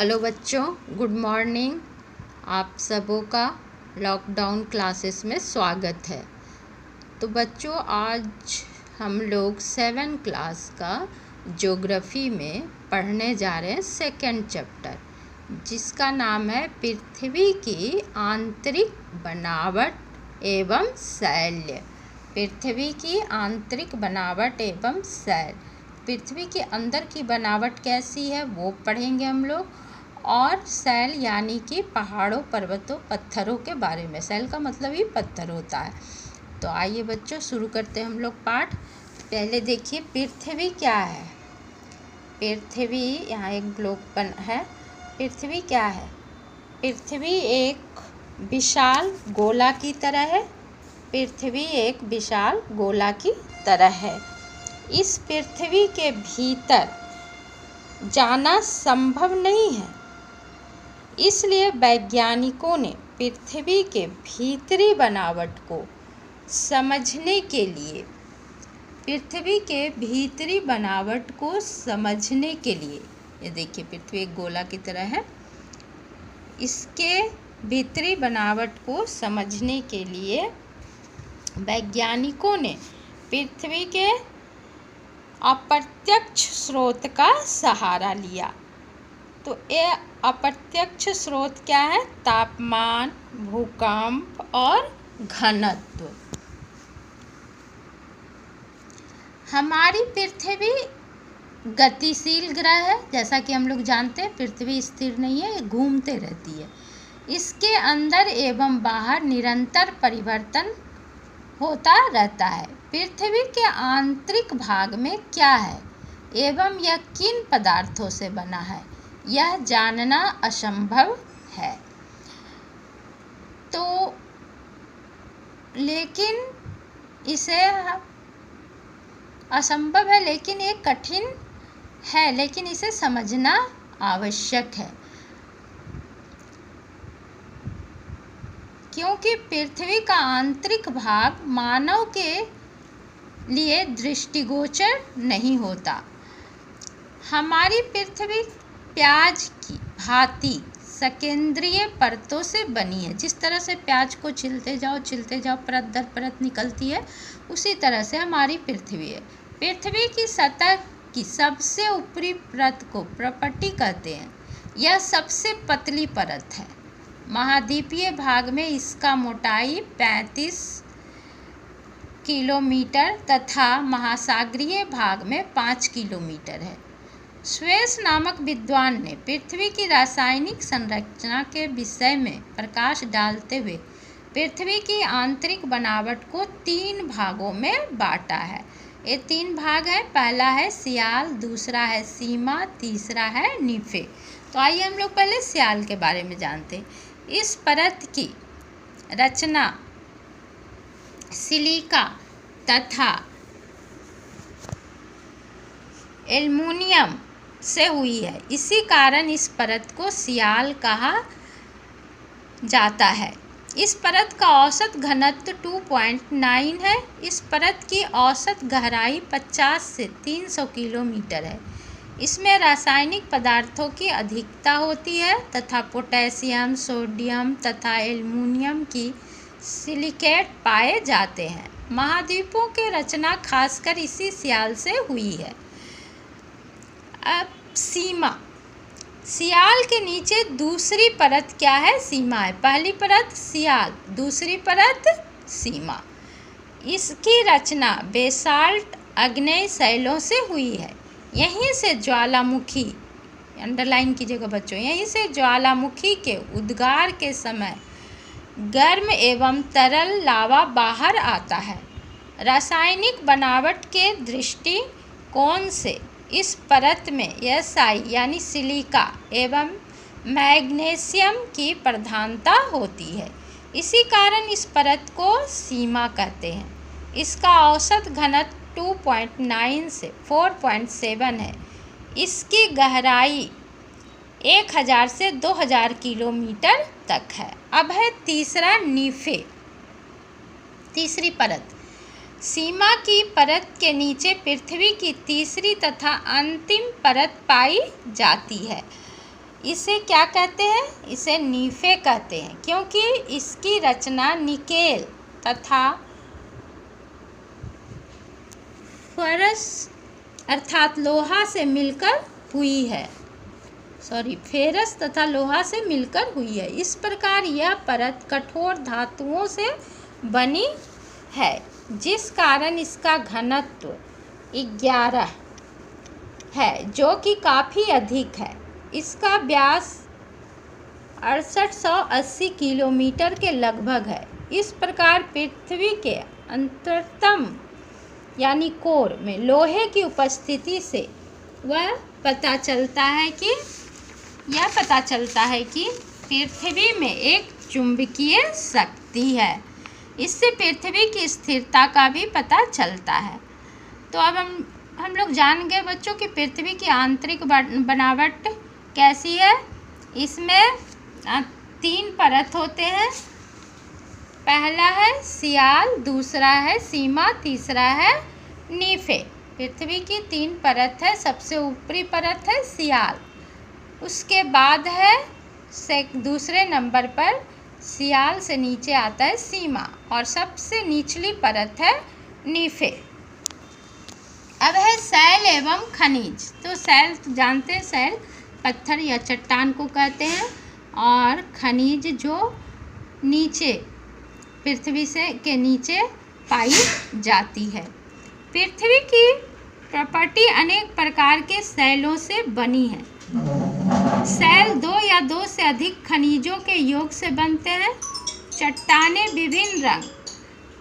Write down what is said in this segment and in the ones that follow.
Hello बच्चों, good morning. आप सबों का लॉकडाउन क्लासेस में स्वागत है। तो बच्चों, आज हम लोग 7 क्लास का ज्योग्राफी में पढ़ने जा रहे हैं सेकंड चैप्टर, जिसका नाम है पृथ्वी की आंतरिक बनावट एवं शैल्य। पृथ्वी की आंतरिक बनावट एवं शैल्य। पृथ्वी के अंदर की बनावट कैसी है वो पढ़ेंगे हम लोग, और शैल यानी कि पहाड़ों, पर्वतों, पत्थरों के बारे में। शैल का मतलब ही पत्थर होता है। तो आइए बच्चों, शुरू करते हैं हम लोग पाठ। पहले देखिए पृथ्वी क्या है। पृथ्वी, यहाँ एक ग्लोब बन है। पृथ्वी क्या है? पृथ्वी एक विशाल गोला की तरह है। पृथ्वी एक विशाल गोला की तरह है। इस पृथ्वी के भीतर जाना संभव नहीं है, इसलिए वैज्ञानिकों ने पृथ्वी के भीतरी बनावट को समझने के लिए ये देखिए पृथ्वी एक गोला की तरह है। इसके भीतरी बनावट को समझने के लिए वैज्ञानिकों ने पृथ्वी के अप्रत्यक्ष स्रोत का सहारा लिया। तो ये अप्रत्यक्ष स्रोत क्या है? तापमान, भूकंप और घनत्व। हमारी पृथ्वी गतिशील ग्रह है। जैसा कि हम लोग जानते हैं, पृथ्वी स्थिर नहीं है, ये घूमते रहती है। इसके अंदर एवं बाहर निरंतर परिवर्तन होता रहता है। पृथ्वी के आंतरिक भाग में क्या है एवं यह किन पदार्थों से बना है, यह जानना असंभव है। तो लेकिन इसे असंभव है, लेकिन ये कठिन है, लेकिन इसे समझना आवश्यक है, क्योंकि पृथ्वी का आंतरिक भाग मानव के लिए दृष्टिगोचर नहीं होता। हमारी पृथ्वी प्याज की भांति सकेंद्रीय परतों से बनी है। जिस तरह से प्याज को छिलते जाओ परत दर परत निकलती है, उसी तरह से हमारी पृथ्वी है। पृथ्वी की सतह की सबसे ऊपरी परत को प्रपट्टी कहते हैं। यह सबसे पतली परत है। महाद्वीपीय भाग में इसका मोटाई 35 किलोमीटर तथा महासागरीय भाग में 5 किलोमीटर है। स्वेस नामक विद्वान ने पृथ्वी की रासायनिक संरचना के विषय में प्रकाश डालते हुए पृथ्वी की आंतरिक बनावट को 3 भागों में बांटा है। ये 3 भाग हैं। पहला है सियाल, दूसरा है सीमा, तीसरा है नीफे। तो आइए हम लोग पहले सियाल के बारे में जानते हैं। इस परत की रचना सिलिका तथा एल्युमिनियम से हुई है। इसी कारण इस परत को सियाल कहा जाता है। इस परत का औसत घनत्व 2.9 है। इस परत की औसत गहराई 50 से 300 किलोमीटर है। इसमें रासायनिक पदार्थों की अधिकता होती है तथा पोटेशियम, सोडियम तथा एल्युमिनियम की सिलिकेट पाए जाते हैं। महाद्वीपों की रचना खासकर इसी सियाल से हुई है। अब सीमा। सियाल के नीचे दूसरी परत क्या है? सीमा है। पहली परत सियाल, दूसरी परत सीमा। इसकी रचना बेसाल्ट आग्नेय शैलों से हुई है। यहीं से ज्वालामुखी, अंडरलाइन कीजिएगा बच्चों, यहीं से ज्वालामुखी के उद्गार के समय गर्म एवं तरल लावा बाहर आता है। रासायनिक बनावट के दृष्टिकोण से इस परत में SI यानी सिलिका एवं मैग्नीशियम की प्रधानता होती है। इसी कारण इस परत को सीमा कहते हैं। इसका औसत घनत्व 2.9 से 4.7 है। इसकी गहराई 1000 से 2000 किलोमीटर तक है। अब है तीसरा नीफे, तीसरी परत। सीमा की परत के नीचे पृथ्वी की तीसरी तथा अंतिम परत पाई जाती है। इसे क्या कहते हैं? इसे नीफे कहते हैं, क्योंकि इसकी रचना निकेल तथा फेरस अर्थात लोहा से मिलकर हुई है। फेरस तथा लोहा से मिलकर हुई है। इस प्रकार यह परत कठोर धातुओं से बनी है, जिस कारण इसका घनत्व 11 है, जो कि काफ़ी अधिक है। इसका व्यास 6880 किलोमीटर के लगभग है। इस प्रकार पृथ्वी के अंतरतम यानी कोर में लोहे की उपस्थिति से यह पता चलता है कि पृथ्वी में एक चुंबकीय शक्ति है। इससे पृथ्वी की स्थिरता का भी पता चलता है। तो अब हम लोग जान गए बच्चों कि पृथ्वी की आंतरिक बनावट कैसी है। इसमें 3 परत होते हैं। पहला है सियाल, दूसरा है सीमा, तीसरा है नीफे। पृथ्वी की 3 परत है। सबसे ऊपरी परत है सियाल, उसके बाद है दूसरे नंबर पर सियाल से नीचे आता है सीमा, और सबसे निचली परत है नीफे। अब है सैल एवं खनिज। तो सैल तो जानते हैं, सैल पत्थर या चट्टान को कहते हैं, और खनिज जो नीचे पृथ्वी के नीचे पाई जाती है। पृथ्वी की प्रॉपर्टी अनेक प्रकार के सैलों से बनी है। सैल 2 या 2 से अधिक खनिजों के योग से बनते हैं। चट्टानें विभिन्न रंग,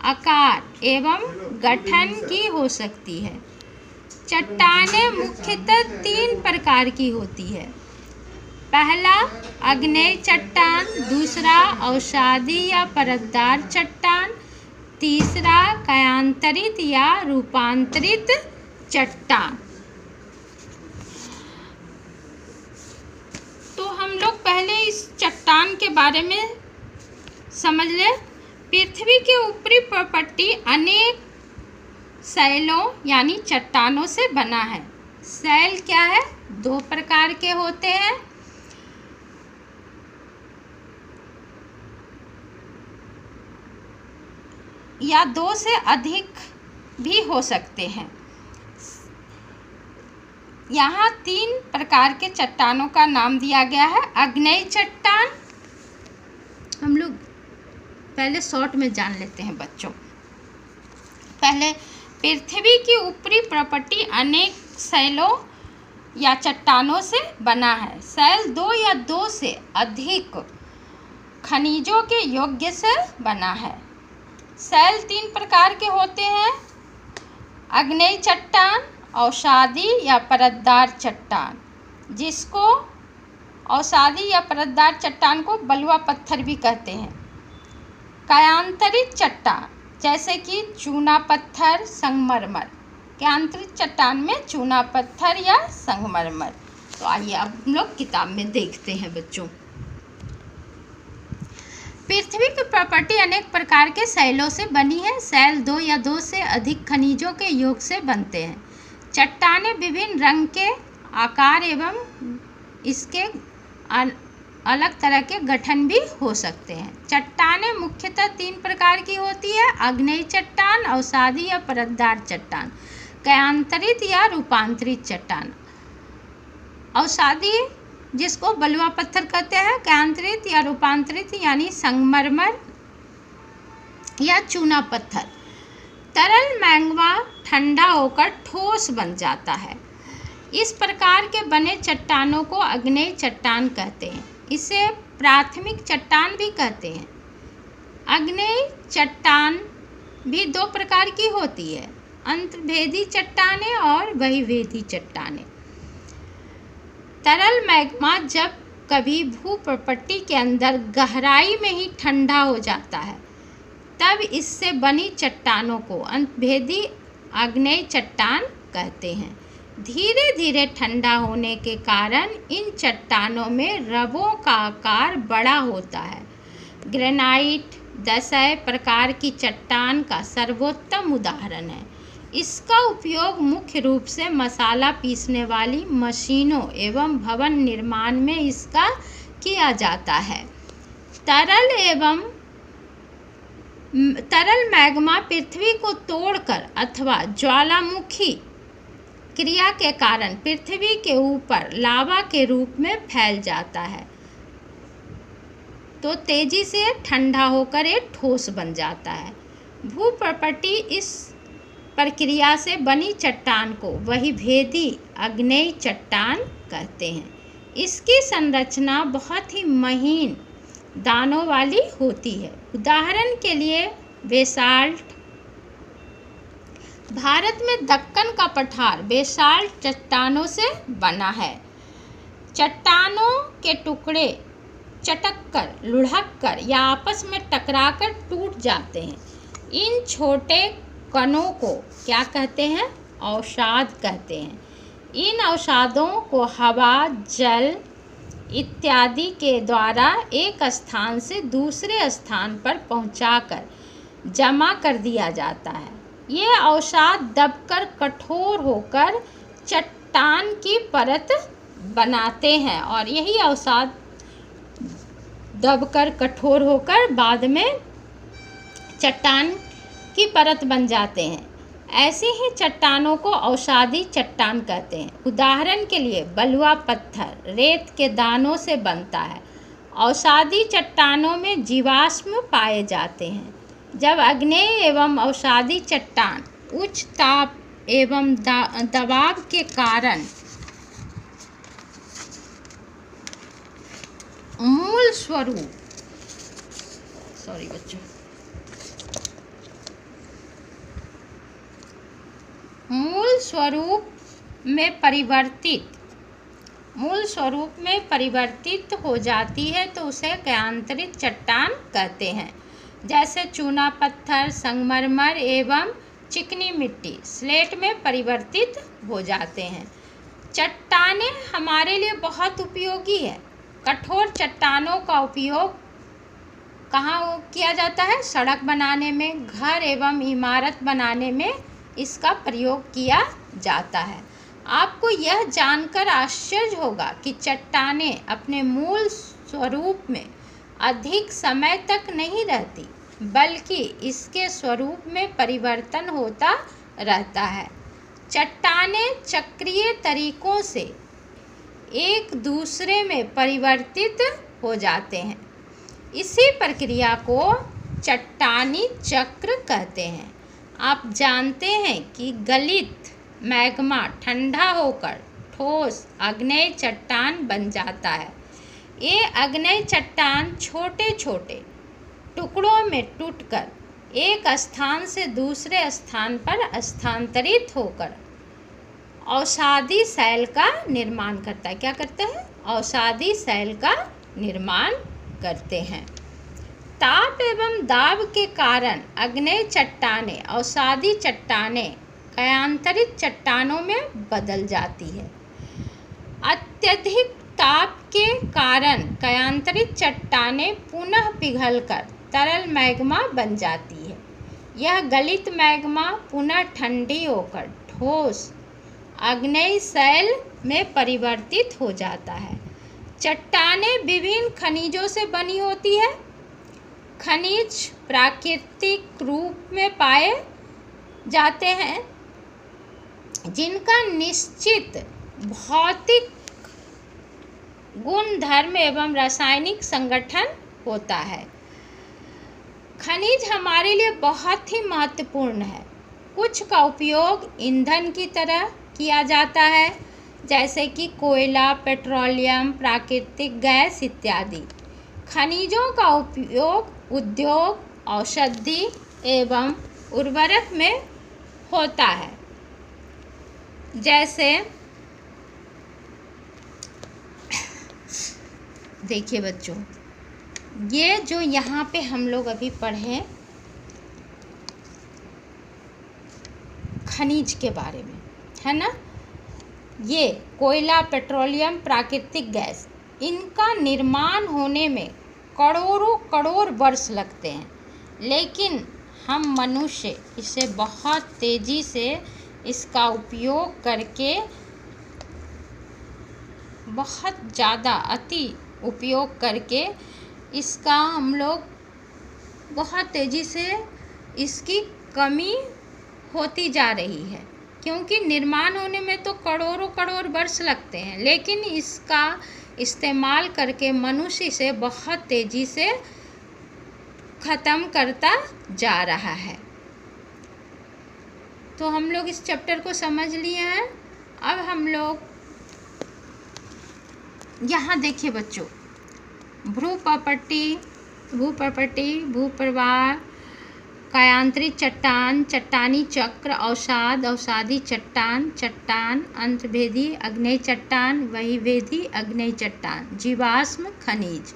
आकार एवं गठन की हो सकती है। चट्टानें मुख्यतः 3 प्रकार की होती है। पहला आग्नेय चट्टान, दूसरा अवसादी या परतदार चट्टान, तीसरा कायांतरित या रूपांतरित चट्टान। तो हम लोग पहले इस चट्टान के बारे में समझ लें। पृथ्वी के ऊपरी पट्टी अनेक सैलों यानी चट्टानों से बना है। सैल क्या है? 2 प्रकार के होते हैं। या 2 से अधिक भी हो सकते हैं। यहाँ 3 प्रकार के चट्टानों का नाम दिया गया है। आग्नेय चट्टान हम लोग पहले शॉर्ट में जान लेते हैं बच्चों। पहले पृथ्वी की ऊपरी प्रॉपर्टी अनेक सैलों या चट्टानों से बना है। सैल 2 या 2 से अधिक खनिजों के योग्य से बना है। सैल 3 प्रकार के होते हैं। आग्नेय चट्टान, अवसादी या परतदार चट्टान, जिसको अवसादी या परतदार चट्टान को बलुआ पत्थर भी कहते हैं। कायांतरित चट्टान जैसे कि चूना पत्थर, संगमरमर। कायांतरित चट्टान में चूना पत्थर या संगमरमर। तो आइए अब हम लोग किताब में देखते हैं बच्चों। पृथ्वी की प्रॉपर्टी अनेक प्रकार के सैलों से बनी है। सैल 2 या 2 से अधिक खनिजों के योग से बनते हैं। चट्टानें विभिन्न रंग के, आकार एवं इसके अलग तरह के गठन भी हो सकते हैं। चट्टानें मुख्यतः 3 प्रकार की होती है। आग्नेय चट्टान, अवसादी या परतदार चट्टान, कायांतरित या रूपांतरित चट्टान। अवसादी जिसको बलुआ पत्थर कहते हैं, कायांतरित या रूपांतरित यानी संगमरमर या चूना पत्थर। तरल मैग्मा ठंडा होकर ठोस बन जाता है। इस प्रकार के बने चट्टानों को आग्नेय चट्टान कहते हैं। इसे प्राथमिक चट्टान भी कहते हैं। आग्नेय चट्टान भी 2 प्रकार की होती है, अंतर्भेदी चट्टानें और बहिर्भेदी चट्टानें। तरल मैग्मा जब कभी भूप्रपट्टी के अंदर गहराई में ही ठंडा हो जाता है, तब इससे बनी चट्टानों को अंतर्भेदी आग्नेय चट्टान कहते हैं। धीरे धीरे ठंडा होने के कारण इन चट्टानों में रबों का आकार बड़ा होता है। ग्रेनाइट 10 प्रकार की चट्टान का सर्वोत्तम उदाहरण है। इसका उपयोग मुख्य रूप से मसाला पीसने वाली मशीनों एवं भवन निर्माण में इसका किया जाता है। तरल मैग्मा पृथ्वी को तोड़कर अथवा ज्वालामुखी क्रिया के कारण पृथ्वी के ऊपर लावा के रूप में फैल जाता है, तो तेजी से ठंडा होकर एक ठोस बन जाता है। भूपर्पटी इस प्रक्रिया से बनी चट्टान को वही भेदी आग्नेय चट्टान कहते हैं। इसकी संरचना बहुत ही महीन दानों वाली होती है। उदाहरण के लिए बेसाल्ट। भारत में दक्कन का पठार बेसाल्ट चट्टानों से बना है। चट्टानों के टुकड़े चटककर, लुढ़ककर या आपस में टकराकर टूट जाते हैं। इन छोटे कणों को क्या कहते हैं? अवसाद कहते हैं। इन अवसादों को हवा, जल इत्यादि के द्वारा एक स्थान से दूसरे स्थान पर पहुंचाकर जमा कर दिया जाता है। ये अवसाद दबकर कठोर होकर चट्टान की परत बनाते हैं और यही अवसाद दबकर कठोर होकर बाद में चट्टान की परत बन जाते हैं। ऐसी ही चट्टानों को अवसादी चट्टान कहते हैं। उदाहरण के लिए बलुआ पत्थर रेत के दानों से बनता है। अवसादी चट्टानों में जीवाश्म पाए जाते हैं। जब आग्नेय एवं अवसादी चट्टान उच्च ताप एवं दबाव के कारण मूल स्वरूप में परिवर्तित हो जाती है तो उसे क्रांतरित चट्टान कहते हैं। जैसे चूना पत्थर, संगमरमर एवं चिकनी मिट्टी स्लेट में परिवर्तित हो जाते हैं। चट्टानें हमारे लिए बहुत उपयोगी है। कठोर चट्टानों का उपयोग कहाँ किया जाता है? सड़क बनाने में, घर एवं इमारत बनाने में इसका प्रयोग किया जाता है। आपको यह जानकर आश्चर्य होगा कि चट्टानें अपने मूल स्वरूप में अधिक समय तक नहीं रहती, बल्कि इसके स्वरूप में परिवर्तन होता रहता है। चट्टानें चक्रीय तरीकों से एक दूसरे में परिवर्तित हो जाते हैं। इसी प्रक्रिया को चट्टानी चक्र कहते हैं। आप जानते हैं कि गलित मैग्मा ठंडा होकर ठोस आग्नेय चट्टान बन जाता है। ये आग्नेय चट्टान छोटे छोटे टुकड़ों में टूटकर एक स्थान से दूसरे स्थान पर स्थानांतरित होकर अवसादी शैल का निर्माण करता है। क्या करता है? अवसादी शैल का निर्माण करते हैं। ताप एवं दाब के कारण आग्नेय चट्टानें अवसादी चट्टानें कायांतरित चट्टानों में बदल जाती है। अत्यधिक ताप के कारण कायांतरित चट्टानें पुनः पिघलकर तरल मैग्मा बन जाती है। यह गलित मैग्मा पुनः ठंडी होकर ठोस आग्नेय शैल में परिवर्तित हो जाता है। चट्टानें विभिन्न खनिजों से बनी होती है। खनिज प्राकृतिक रूप में पाए जाते हैं जिनका निश्चित भौतिक गुणधर्म एवं रासायनिक संगठन होता है। खनिज हमारे लिए बहुत ही महत्वपूर्ण है। कुछ का उपयोग ईंधन की तरह किया जाता है, जैसे कि कोयला, पेट्रोलियम, प्राकृतिक गैस इत्यादि। खनिजों का उपयोग उद्योग, औषधि एवं उर्वरक में होता है। जैसे देखिए बच्चों, ये जो यहाँ पे हम लोग अभी पढ़े खनिज के बारे में, है ना, ये कोयला, पेट्रोलियम, प्राकृतिक गैस, इनका निर्माण होने में करोड़ों करोड़ वर्ष लगते हैं, लेकिन हम मनुष्य इसे बहुत तेज़ी से इसका उपयोग करके बहुत ज़्यादा अति उपयोग करके इसका हम लोग बहुत तेज़ी से इसकी कमी होती जा रही है, क्योंकि निर्माण होने में तो करोड़ों करोड़ वर्ष लगते हैं, लेकिन इसका इस्तेमाल करके मनुष्य इसे बहुत तेज़ी से ख़त्म करता जा रहा है। तो हम लोग इस चैप्टर को समझ लिए हैं। अब हम लोग यहाँ देखिए बच्चों, भूप्रवाह, कायांतरित चट्टान, चट्टानी चक्र, अवसाद, अवसादी चट्टान, चट्टान, अंतर्भेदी आग्नेय चट्टान, बहिर्भेदी आग्नेय चट्टान, जीवाश्म, खनिज।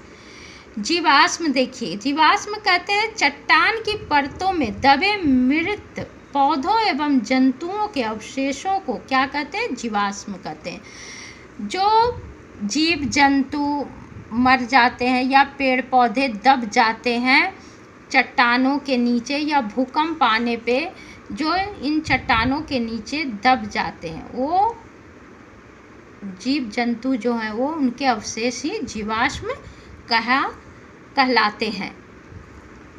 जीवाश्म देखिए, जीवाश्म कहते हैं चट्टान की परतों में दबे मृत पौधों एवं जंतुओं के अवशेषों को क्या कहते हैं? जीवाश्म कहते हैं। जो जीव जंतु मर जाते हैं या पेड़ पौधे दब जाते हैं चट्टानों के नीचे, या भूकंप आने पे जो इन चट्टानों के नीचे दब जाते हैं, वो जीव जंतु जो हैं वो उनके अवशेष ही जीवाश्म कहलाते हैं।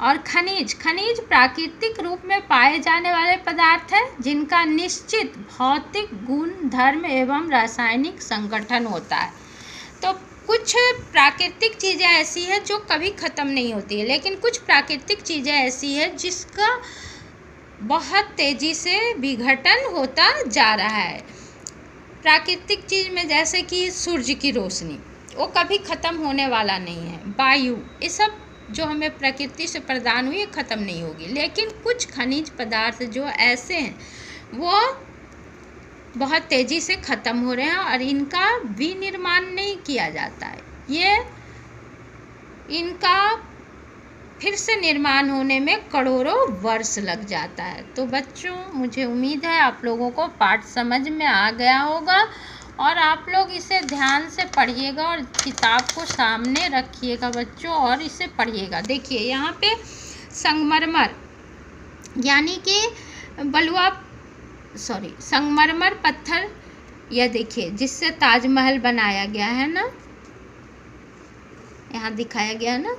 और खनिज प्राकृतिक रूप में पाए जाने वाले पदार्थ हैं जिनका निश्चित भौतिक गुण धर्म एवं रासायनिक संगठन होता है। तो कुछ प्राकृतिक चीज़ें ऐसी हैं जो कभी ख़त्म नहीं होती है, लेकिन कुछ प्राकृतिक चीज़ें ऐसी हैं जिसका बहुत तेज़ी से विघटन होता जा रहा है। प्राकृतिक चीज़ में जैसे कि सूर्य की रोशनी, वो कभी ख़त्म होने वाला नहीं है। वायु, ये सब जो हमें प्रकृति से प्रदान हुई ख़त्म नहीं होगी, लेकिन कुछ खनिज पदार्थ जो ऐसे हैं वो बहुत तेज़ी से ख़त्म हो रहे हैं और इनका विनिर्माण नहीं किया जाता है। ये इनका फिर से निर्माण होने में करोड़ों वर्ष लग जाता है। तो बच्चों, मुझे उम्मीद है आप लोगों को पाठ समझ में आ गया होगा और आप लोग इसे ध्यान से पढ़िएगा और किताब को सामने रखिएगा बच्चों और इसे पढ़िएगा। देखिए यहाँ पे संगमरमर यानी कि संगमरमर पत्थर, यह देखिए जिससे ताजमहल बनाया गया है ना, यहाँ दिखाया गया है ना,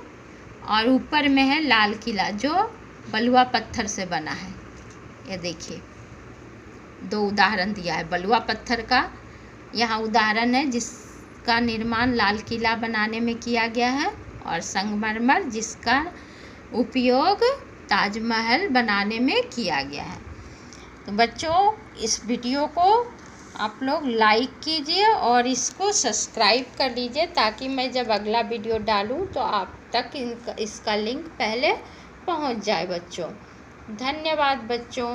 और ऊपर में है लाल किला जो बलुआ पत्थर से बना है। यह देखिए 2 उदाहरण दिया है। बलुआ पत्थर का यहाँ उदाहरण है जिसका निर्माण लाल किला बनाने में किया गया है, और संगमरमर जिसका उपयोग ताजमहल बनाने में किया गया है। तो बच्चों, इस वीडियो को आप लोग लाइक कीजिए और इसको सब्सक्राइब कर लीजिए ताकि मैं जब अगला वीडियो डालूं तो आप तक इसका लिंक पहले पहुंच जाए बच्चों। धन्यवाद बच्चों।